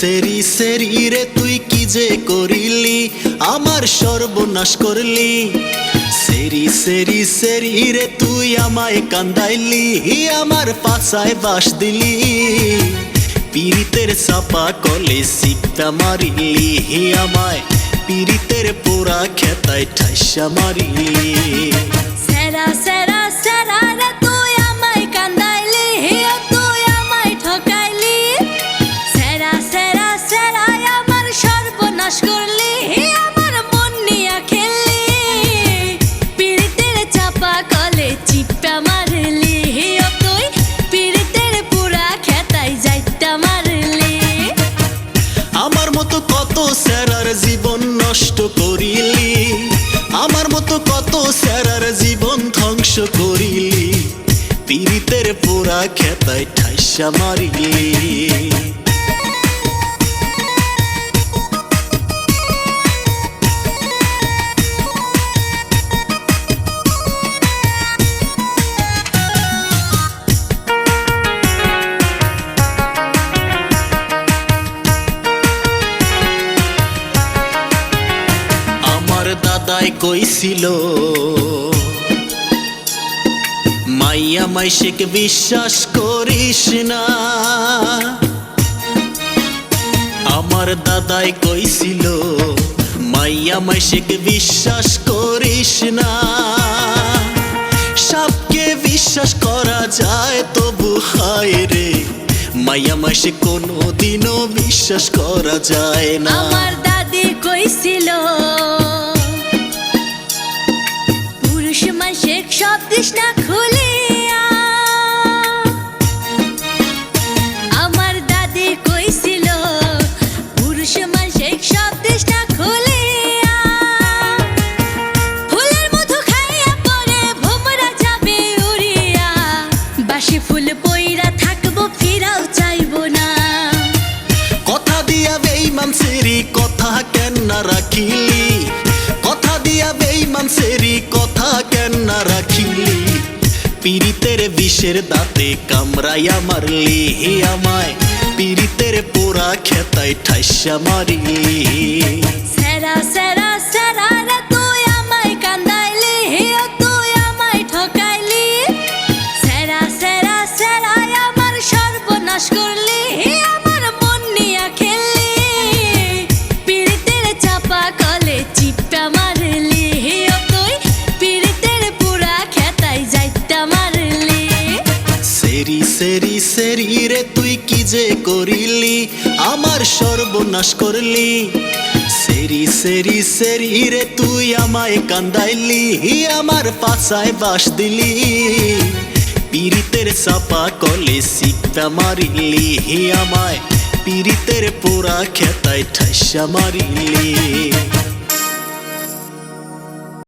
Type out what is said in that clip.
সেরি সেরি রে তুই কি যে করিলি, আমার সর্বনাশ করলি। সেরি সেরি সেরি রে তুই আমায় কান্দাইলি, আমার পাছায় বাস দিলি। পীড়িতের চাপা কলে সিকটা মারিলি, আমায় পীড়িতের পোড়া খেতায় ঠাইসা মারিলি। সেরা সেরা সেরা রে তুই আমায় কান্দাইলি, তুই আমায় ঠকাইলি। সেরা সেরা সেরা আমার সর্বনাশ করলি, আমার মন নিয়া খেললি। পীড়িতের চাপা কলে চিপটা মারলি, তুই পীড়িতের পুরা খেতায় যাইতা মারলি। আমার মতো কত সেরার জীবন নষ্ট করিলি, আমার মতো কত সেরার জীবন ধ্বংস করিলি। পীড়িতের পোড়া খেতায় ঠাইসা মারিলি। আমার দাদাই কইছিল, মাইয়া মাইশেকে বিশ্বাস করিস না। আমার দাদাই কইছিল, মাইয়া মাইশেকে বিশ্বাস করিস না। সবকে বিশ্বাস করা যায় তবু হায় রে, মাইয়া মাইশে কোনোদিনও বিশ্বাস করা যায় না। আমার দাদি কইছিল, পুরুষ মানুষে সব দিস না খুলিয়া। আমার দাদি কইছিল, পুরুষ মানুষে সব দিস না খুলিয়া। ফুলের মধু খাইয়া পরে ভোমরা যাবে উড়িয়া, বাসি ফুল পইরা থাকবো ফিরাও চাইবো না। কথা দিয়া বেঈমান সেরি কথা কেন না রাখিলি, কথা দিয়া বেঈমান সেরি কথা কেন না রাখিলি। পীড়িতের বিষের দাঁতে কামড়াইয়া মারলি, আমায় পীড়িতের পোড়া খেতায় ঠাইসা মারিলি। সেরা সেরা সেরা রে তুই আমায় কান্দাইলি, তুই আমায় ঠকাইলি। সেরা সেরা সেরা আমার সর্বনাশ করলি, আমার মন নিয়া খেললি। পীড়িতের চাপা কলে চিপটা মারলি, তুই পীড়িতের পুরা খেতায় যাইতা মারলি। সেরি সেরি সেরি রে তুই কি যে করিলি, আমার সর্বনাশ করলি। সেরি সেরি সেরি রে তুই আমায় কান্দাইলি, আমার পাছায় বাস দিলি। পীড়িতের চাপা কলে সিকটা মারিলি, আমায় পীড়িতের পোড়া খেতায় ঠাইসা মারিলি।